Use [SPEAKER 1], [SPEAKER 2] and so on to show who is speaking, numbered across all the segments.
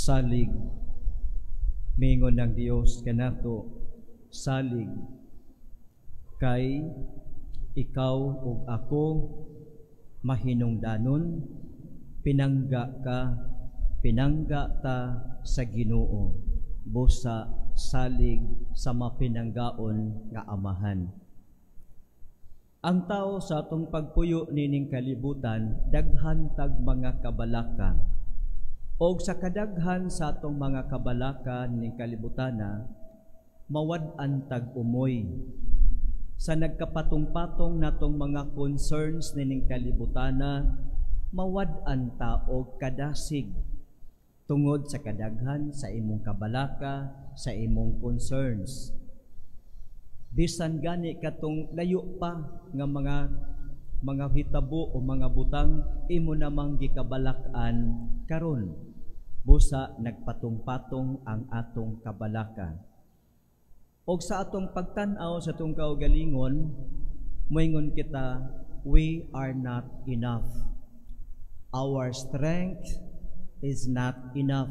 [SPEAKER 1] Salig, mingon ng Dios kanato, salig, kay ikaw ug ako mahinungdanon, pinangga ta sa Ginoo, busa salig sa mapinanggaon nga amahan. Ang tao sa atong pagpuyo nining kalibutan, daghan tag mga kabalaka. Og sa kadaghan sa atong mga kabalaka ning kalibutana, mawad-an tag umoy. Sa nagkapatong-patong natong mga concerns nining kalibutana, mawad-an ta og kadasig tungod sa kadaghan sa imong kabalaka, sa imong concerns. Bisan gani katong layo pa nga mga hitabo o mga butang imo namang gikabalak-an karon, busa nagpatong-patong ang atong kabalaka. Og sa atong pagtan-aw sa atong kaugalingon, moingon kita, we are not enough. Our strength is not enough.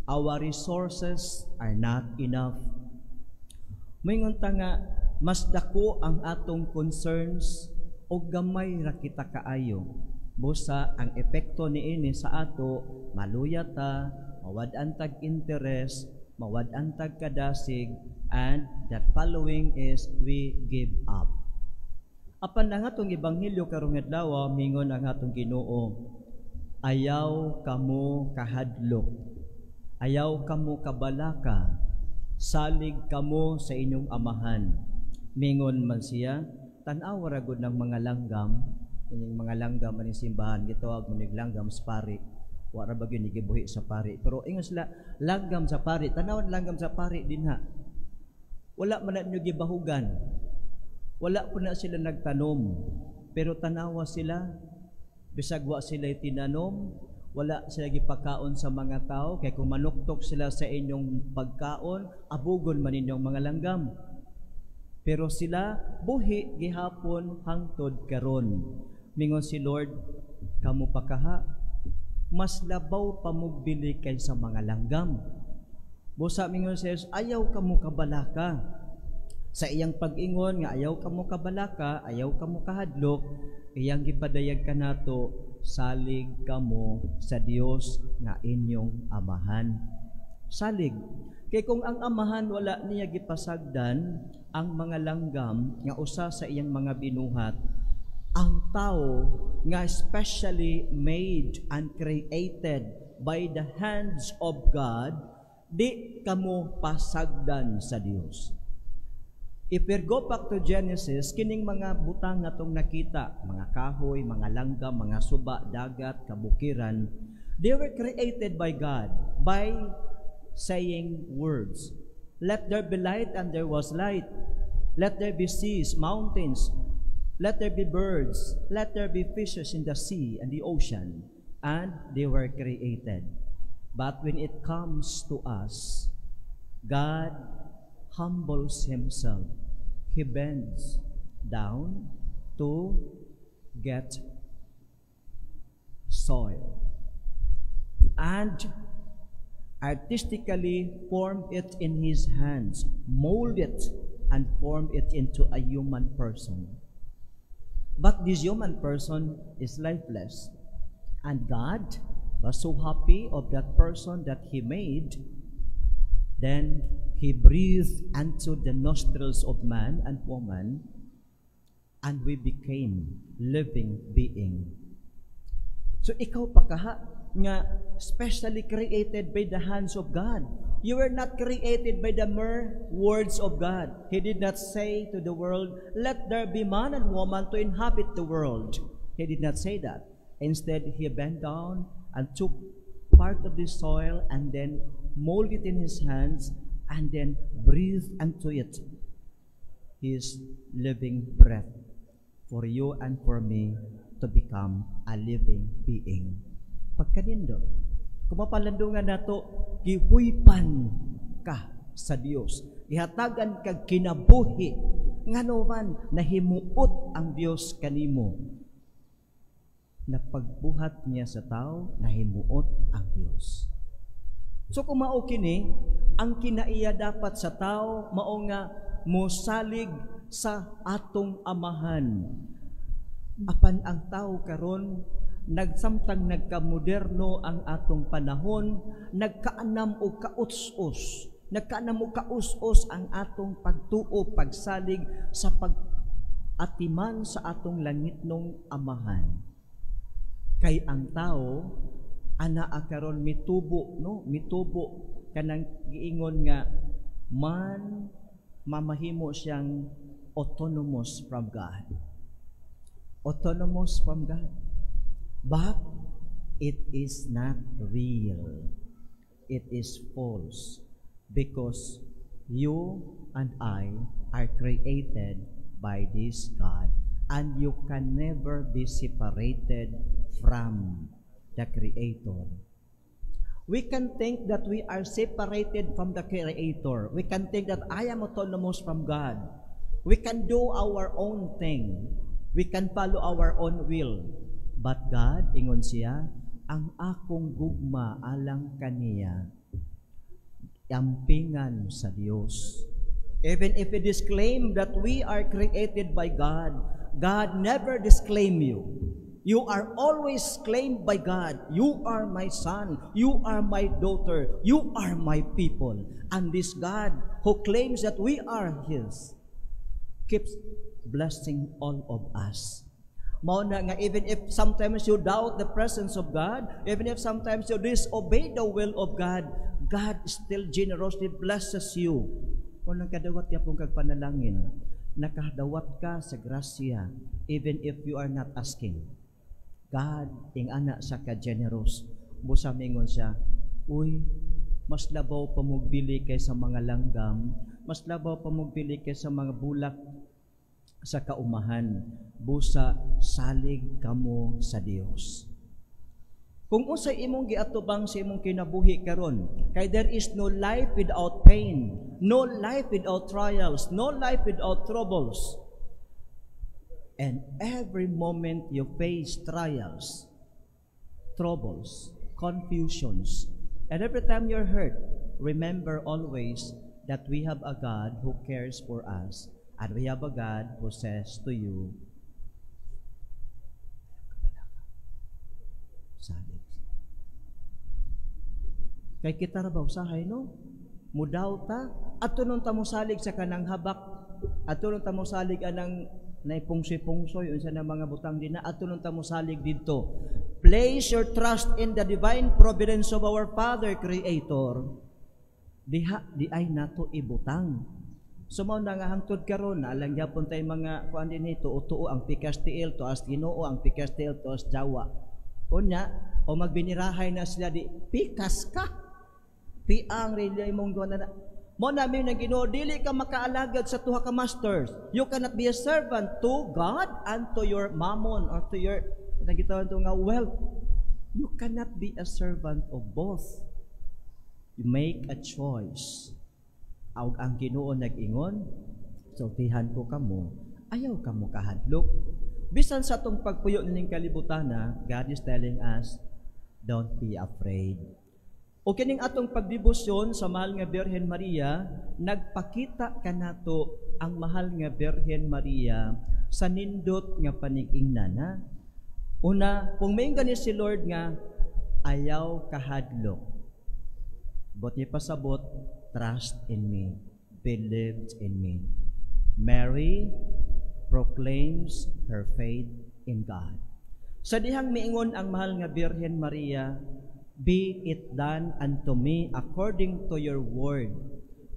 [SPEAKER 1] Our resources are not enough. Moingon ta nga, mas dako ang atong concerns o gamay ra kita kaayo. Busa ang epekto niini sa ato, maluya ta, mawad-an tag interest, mawad-an tag kadasig, and that following is we give up. Apan ang atong ebanghelyo karong adlaw, mingon ang atong Ginoo, ayaw kamo kahadlok, ayaw kamo kabalaka, salig kamo sa inyong amahan. Mingon man siya, tan-aw ra gud ng mga langgam, ining mga langgam maning simbahan gitawag mo nig langgam sa pari. Wa ra bagyo ni gibuhi sa pari. Pero ingon sila langgam sa pari, tan-aw langgam sa pari dinha. Wala man na nyo gibahugan. Wala po na sila nagtanom. Pero tanawa sila, bisag wa sila tinanom, wala sila gipakaon sa mga tao, kay kung manuktok sila sa inyong pagkaon, abugon man inyong mga langgam. Pero sila buhi gihapon hangtod karon. Mingon si Lord, kamo pakaha, mas labaw pa mo bili kaysa mga langgam. Busa mingon siya, ayaw kamo kabalaka. Sa iyang pag-ingon nga ayaw kamo kabalaka, ayaw kamo kahadlok, iyang gipadayag kanato, salig kamo sa Dios nga inyong amahan. Salig. Kay kung ang amahan wala niya gipasagdan ang mga langgam nga usa sa iyang mga binuhat, ang tao nga specially made and created by the hands of God, di kamo pasagdan sa Dios. If we go back to Genesis, kining mga butang natong nakita, mga kahoy, mga langgam, mga suba, dagat, kabukiran, they were created by God by saying words. Let there be light, and there was light. Let there be seas, mountains. Let there be birds. Let there be fishes in the sea and the ocean. And they were created. But when it comes to us, God humbles Himself. He bends down to get soil and artistically form it in His hands, mold it, and form it into a human person. But this human person is lifeless, and God was so happy of that person that He made. Then He breathed into the nostrils of man and woman, and we became living being. So ikaw pakaha nga specially created by the hands of God. You were not created by the mere words of God. He did not say to the world, let there be man and woman to inhabit the world. He did not say that. Instead, He bent down and took part of the soil and then molded it in His hands and then breathed into it His living breath for you and for me to become a living being. Pagkanindo, kung mapalandungan nato, gihuypan ka sa Dios. Ihatagan kag kinabuhi. Ngano man nahimuot ang Dios kanimo. Na pagbuhat niya sa tao, nahimuot ang Dios. So kung mao kini, ang kinaiya dapat sa tao mao nga mosalig sa atong amahan. Apan ang tao karon nagsamtang nagkamoderno ang atong panahon, nagkaanam og kaus-us. Nagkaanam og kaus-us ang atong pagtuo, pagsalig sa pag-atiman sa atong langitnong amahan. Kay ang tao ana karon mitubo, no? Mitubo kanang giingon nga man mamahimo siyang autonomous from God. Autonomous from God. But it is not real. It is false. Because you and I are created by this God. And you can never be separated from the Creator. We can think that we are separated from the Creator. We can think that I am autonomous from God. We can do our own thing. We can follow our own will. But God, ingon siya, ang akong gugma alang kaniya, yampingan sa Dios. Even if it is claimed that we are created by God, God never disclaim you. You are always claimed by God. You are my son. You are my daughter. You are my people. And this God who claims that we are His keeps blessing all of us. Mao na nga, even if sometimes you doubt the presence of God, even if sometimes you disobey the will of God, God still generously blesses you. Kung nagkadawat ka pong kagpanalangin, nakadawat ka sa grasya, even if you are not asking. God, ing ana sa ka-generous. Busa mingon siya, uy, mas labaw pa mogbili kay sa mga langgam, mas labaw pa mogbili kay sa mga bulak sa kaumahan. Busa, salig kamo sa Dios. Kung unsay imong giatubang sa imong kinabuhi karon, kay there is no life without pain, no life without trials, no life without troubles. And every moment you face trials, troubles, confusions, and every time you're hurt, remember always that we have a God who cares for us, and we have a God who says to you, salig. Kay kita ra ba usahay, no? Mudaw ta, ato nun ta mo salig sa kanang habak, ato nun ta mo salig anang naipungsoy-pungsoy, unsa na mga butang din na, ato nun ta mo salig dito. Place your trust in the divine providence of our Father, Creator. Di ay nato ibutang. So mao na nga hangtod karon alang gyapon tay mga kuan din ito, tuo ang pikas tiil to as Ginoo, ang pikas tiil to as Jawa. Unya, o magbinirahay na sila di, pikas ka. Piang relay mong doon na. Mo namin na Ginoo, dili ka makaalagad sa tuha ka masters. You cannot be a servant to God and to your mammon or to your, nagitawan to nga, wealth. You cannot be a servant of both. You make a choice. Ang Ginoo nag-ingon, sultihan ko kamo, ayaw kamo kahadlok. Bisan sa itong pagpuyo nining kalibutan na, God is telling us, don't be afraid. O kining atong pagdebosyon sa mahal nga Birhen Maria, nagpakita kanato ang mahal nga Birhen Maria sa nindot nga panig-ingnan. Ha? Una, kung may gani si Lord nga, ayaw kahadlok. But ipasabot, trust in me, believe in me. Mary proclaims her faith in God. Sa dihang miingon ang mahal nga Birhen Maria, be it done unto me according to your word.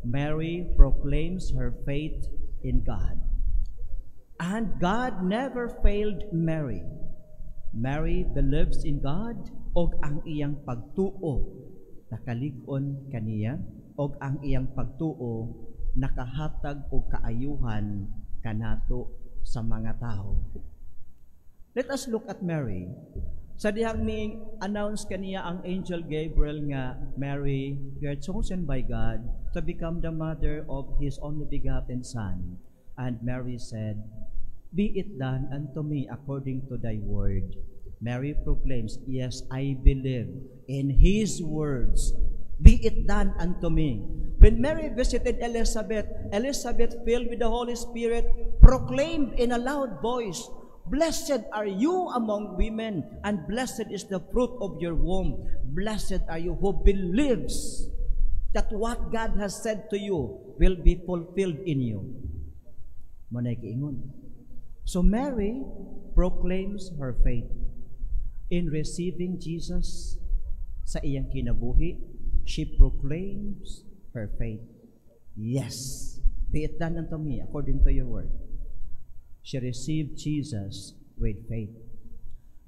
[SPEAKER 1] Mary proclaims her faith in God. And God never failed Mary. Mary believes in God og ang iyang pagtuo nakalig-on kaniya og ang iyang pagtuo nakahatag og kaayuhan kanato sa mga tao. Let us look at Mary. Sa dihang ni-announce kaniya ang angel Gabriel nga, Mary, you are chosen by God to become the mother of His only begotten Son. And Mary said, be it done unto me according to thy word. Mary proclaims, yes, I believe in His words. be it done unto me. When Mary visited Elizabeth, Elizabeth, filled with the Holy Spirit, proclaimed in a loud voice, "Blessed are you among women, and blessed is the fruit of your womb. Blessed are you who believes that what God has said to you will be fulfilled in you." Manay kiingon. So Mary proclaims her faith in receiving Jesus sa iyang kinabuhi. She proclaims her faith. Yes, be it done unto me according to your word. She received Jesus with faith.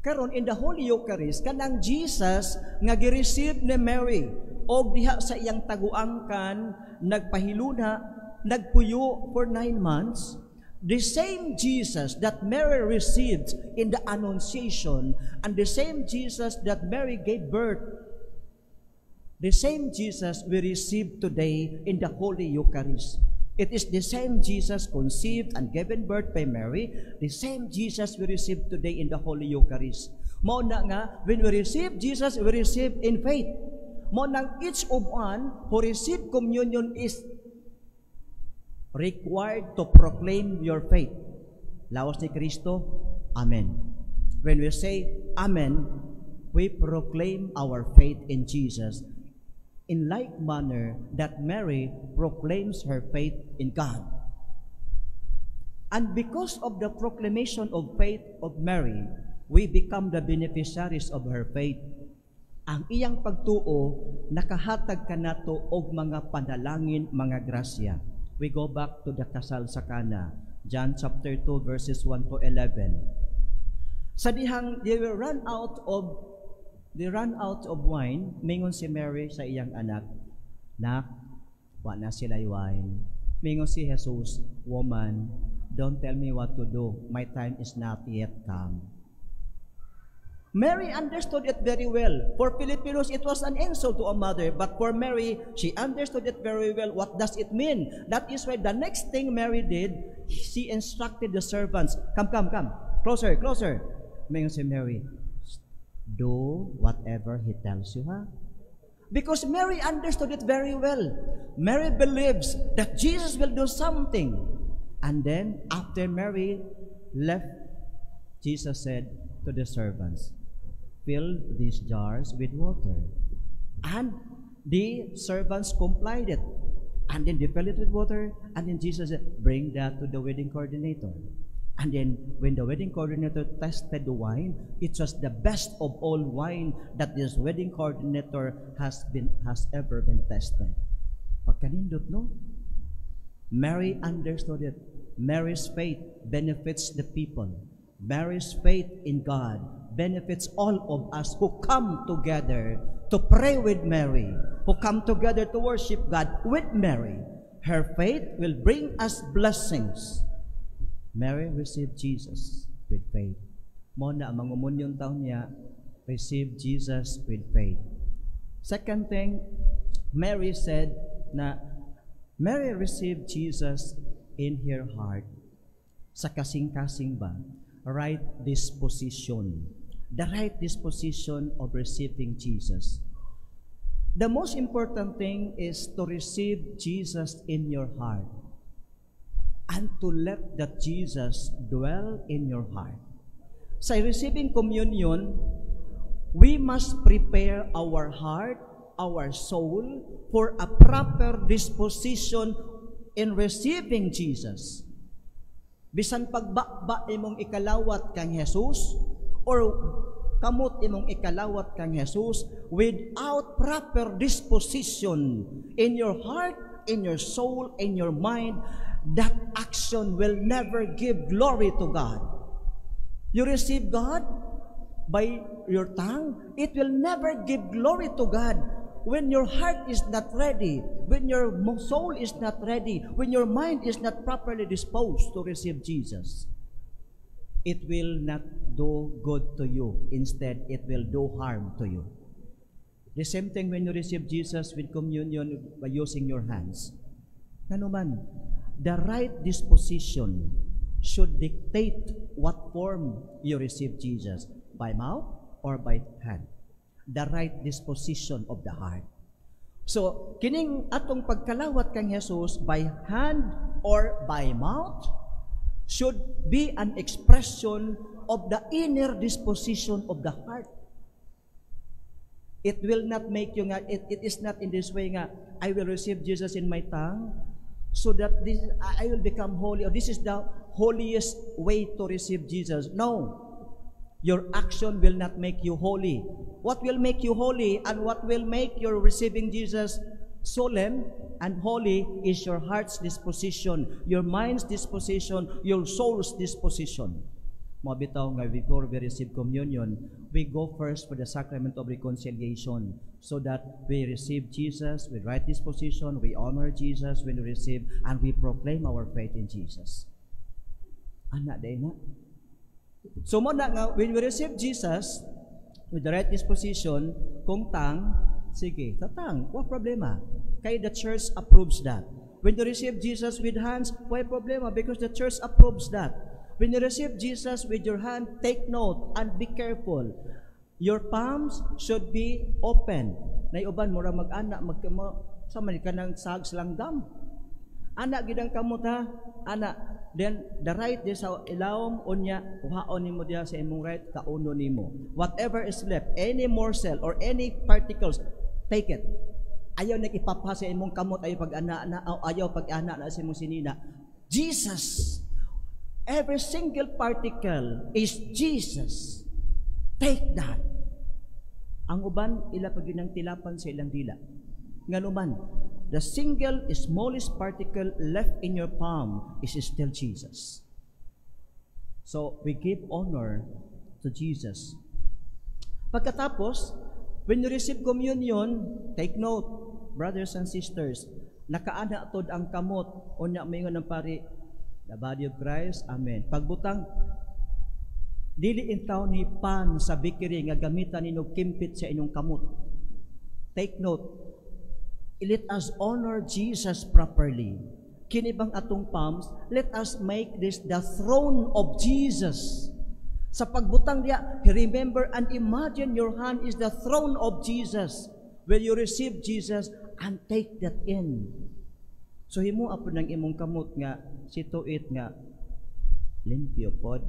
[SPEAKER 1] Karon in the Holy Eucharist, kanang Jesus nga gi-receive ni Mary og diha sa iyang taguangkan, nagpahiluna, nagpuyo for 9 months, the same Jesus that Mary received in the Annunciation and the same Jesus that Mary gave birth, the same Jesus we receive today in the Holy Eucharist. It is the same Jesus conceived and given birth by Mary, the same Jesus we receive today in the Holy Eucharist. Mao na nga, when we receive Jesus, we receive in faith. Mao nang each of one who receive communion is required to proclaim your faith. Lawas ni Kristo, Amen. When we say Amen, we proclaim our faith in Jesus. In like manner that Mary proclaims her faith in God. And because of the proclamation of faith of Mary, we become the beneficiaries of her faith. Ang iyang pagtuo, nakahatag kanato og mga panalangin, mga grasya. We go back to the kasal sa Cana, John chapter 2 verses 1 to 11. Sa dihang they run out of wine, mingon si Mary sa iyang anak, "Nak, wa na sila wine." Mingon si Jesus, "Woman, don't tell me what to do. My time is not yet come." Mary understood it very well. For Filipinos, it was an insult to a mother. But for Mary, she understood it very well. What does it mean? That is why the next thing Mary did, she instructed the servants, Come. Closer. Mingon si Mary, "Do whatever he tells you, ha?" Because Mary understood it very well. Mary believes that Jesus will do something. And then, after Mary left, Jesus said to the servants, "Fill these jars with water." And the servants complied it. And then they filled it with water. And then Jesus said, "Bring that to the wedding coordinator." And then, when the wedding coordinator tested the wine, it was the best of all wine that this wedding coordinator has ever been tested. Pagkanindot, no? Mary understood it. Mary's faith benefits the people. Mary's faith in God benefits all of us who come together to pray with Mary, who come together to worship God with Mary. Her faith will bring us blessings. Mary received Jesus with faith. Mo na ang mangumunyon taon niya, receive Jesus with faith. Second thing, Mary said na Mary received Jesus in her heart. Sa kasing-kasing ba? Right disposition. The right disposition of receiving Jesus. The most important thing is to receive Jesus in your heart and to let that Jesus dwell in your heart. Sa receiving communion, we must prepare our heart, our soul, for a proper disposition in receiving Jesus. Bisan pagbakba imong ikalawat kang Jesus, or kamot imong ikalawat kang Jesus, without proper disposition in your heart, in your soul, in your mind, that action will never give glory to God. You receive God by your tongue, it will never give glory to God when your heart is not ready, when your soul is not ready, when your mind is not properly disposed to receive Jesus. It will not do good to you. Instead, it will do harm to you. The same thing when you receive Jesus with communion by using your hands. Ano man, the right disposition should dictate what form you receive Jesus, by mouth or by hand. The right disposition of the heart. So, kining atong pagkalawat kang Jesus by hand or by mouth should be an expression of the inner disposition of the heart. It will not make you nga, it is not in this way nga, I will receive Jesus in my tongue so that I will become holy, or this is the holiest way to receive Jesus. No. Your action will not make you holy. What will make you holy and what will make your receiving Jesus solemn and holy is your heart's disposition, your mind's disposition, your soul's disposition. Mabitaw nga before we receive communion, we go first for the sacrament of reconciliation so that we receive Jesus with right disposition, we honor Jesus when we receive, and we proclaim our faith in Jesus. Anak day na. So mo na nga, when we receive Jesus with the right disposition, kung tang, sige, tatang, what problema? Kaya the church approves that. When you receive Jesus with hands, why problema? Because the church approves that. When you receive Jesus with your hand, take note and be careful. Your palms should be open. Naiuban mo ra mag-anak, sa man ka ng sags langgam. Anak gidang kamot ha, anak. Then the right di sa ilawom unya, uhaon nimo diha sa imong right, kauno nimo. Whatever is left, any morsel or any particles, take it. Ayaw na ipapha sa imong kamot, ayaw pag-anak na, ayaw pag-anak na sa imong sinina. Jesus, every single particle is Jesus. Take that. Ang uban, ila pag yun ang tilapan sa ilang dila. Nganuman, the single smallest particle left in your palm is still Jesus. So, we give honor to Jesus. Pagkatapos, when you receive communion, take note, brothers and sisters, nakaana tod ang kamot, unya mayngon ng pari, the body of Christ, amen. Pagbutang, dili intaw ni pan sa bikiri nga gamitan ninyo kimpit sa inyong kamot. Take note, let us honor Jesus properly. Kinibang atong palms, let us make this the throne of Jesus. Sa pagbutang diya, remember and imagine your hand is the throne of Jesus. Will you receive Jesus and take that in? So himo apo ng imong kamot nga situit nga limpyo pod.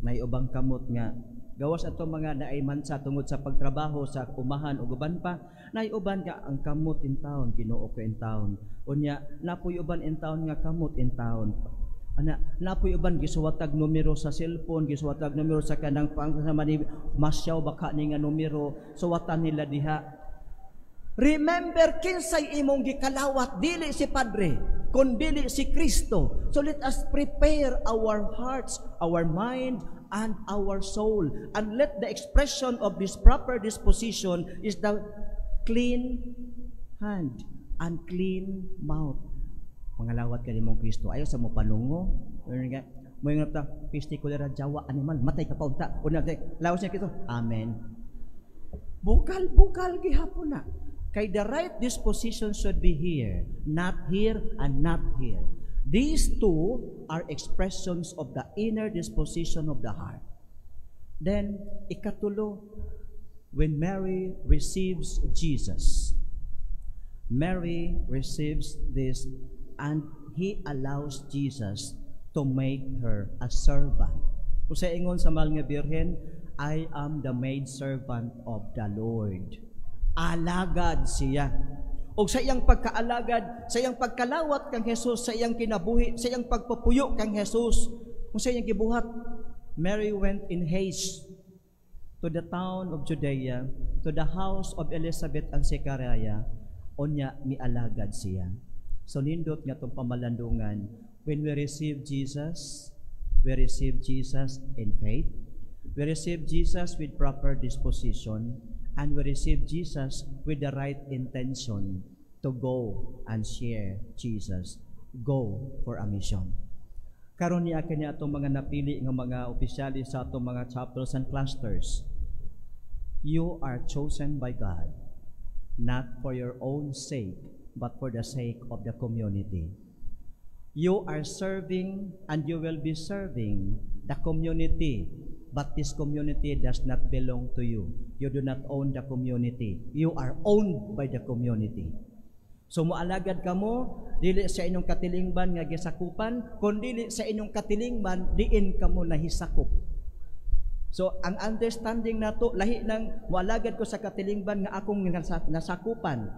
[SPEAKER 1] May ubang kamot nga gawas ato mga naayman sa tungod sa pagtrabaho sa umahan o guban pa, naiuban ka ang kamot in town, Ginoo ko in town. Unya, napoy uban in town nga kamot in town. Ana, napoy uban gisuwatag numero sa cellphone, gisuwatag numero sa kanang pangsama ni masyaw baka ni nga numero, suwatan nila diha. Remember kinsay imong gikalawat, dili si Padre, kundi si Kristo. So let us prepare our hearts, our mind, and our soul. And let the expression of this proper disposition is the clean hand and clean mouth. Mangalawat ka nimong Kristo. Ayaw sa mo panungo. Mo yung napta, pistikulera jawa animal, matay ka pa unta. Una, lawas niya kito, amen. Bukal gihapon na. Kay the right disposition should be here, not here and not here. These two are expressions of the inner disposition of the heart. Then, ikatulo, when Mary receives Jesus, Mary receives this and he allows Jesus to make her a servant. Kung sa ingon sa mahal nga Birhen, I am the maidservant of the Lord. Alagad siya. O sa iyang pagkaalagad, sa iyang pagkalawat kang Jesus, sa iyang kinabuhi, sa iyang pagpapuyo kang Jesus, kung sa iyang gibuhat, Mary went in haste to the town of Judea, to the house of Elizabeth and Zechariah, unya mialagad siya. So nindot nga itong pamalandungan, when we receive Jesus in faith, we receive Jesus with proper disposition, and we receive Jesus with the right intention to go and share Jesus. Go for a mission. Karon niya kanya atong mga napili ng mga opisyalis sa atong mga chapters and clusters. You are chosen by God, not for your own sake, but for the sake of the community. You are serving and you will be serving the community but this community does not belong to you. You do not own the community. You are owned by the community. So moalagad kamo, dili sa inyong katilingban nga gisakupan, kundi sa inyong katilingban, diin kamo nahisakop. So ang understanding nato, lahi ng moalagad ko sa katilingban nga akong nasakupan.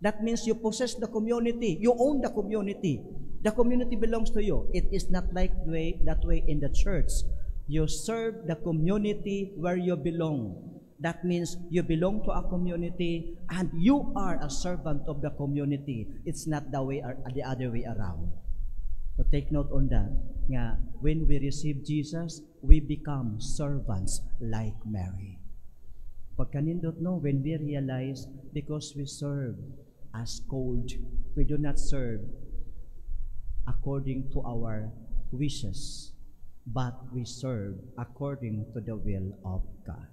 [SPEAKER 1] That means you possess the community. You own the community. The community belongs to you. It is not like that way in the church. You serve the community where you belong. That means you belong to a community and you are a servant of the community. It's not the other way around. So take note on that. Nga, when we receive Jesus, we become servants like Mary. Pagkanindot no, when we realize, because we serve as called, we do not serve according to our wishes, but we serve according to the will of God.